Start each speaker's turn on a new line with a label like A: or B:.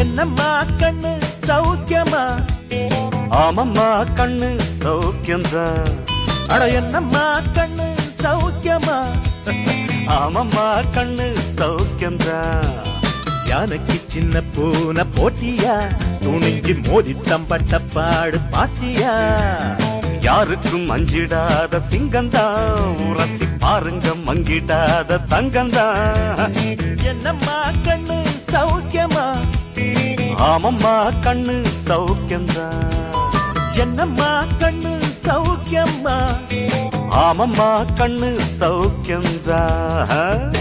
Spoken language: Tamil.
A: என்னம்மா கண்ணு சௌக்கியமா?
B: ஆமம்மா கண்ணு சௌக்கியம்தான்.
A: அட என்னம்மா கண்ணு சௌக்கியமா?
B: ஆமம்மா கண்ணு சௌக்கியம்தான்.
A: யானைக்கு சின்ன பூனை போட்டியா? துணிஞ்சு மோதி தம்பட்ட பாடு பாத்தியா?
B: யாருக்கும் அஞ்சிடாத சிங்கந்தான், உரசி பாருங்க மங்கிடாத தங்கந்தான்.
A: என்னம்மா கண்ணு சௌக்கியமா?
B: ஆமம்மா கண்ணு சௌக்கியம்தான்.
A: என்னம்மா கண்ணு சௌக்கியமா?
B: ஆமம்மா கண்ணு சௌக்கியம்தான்.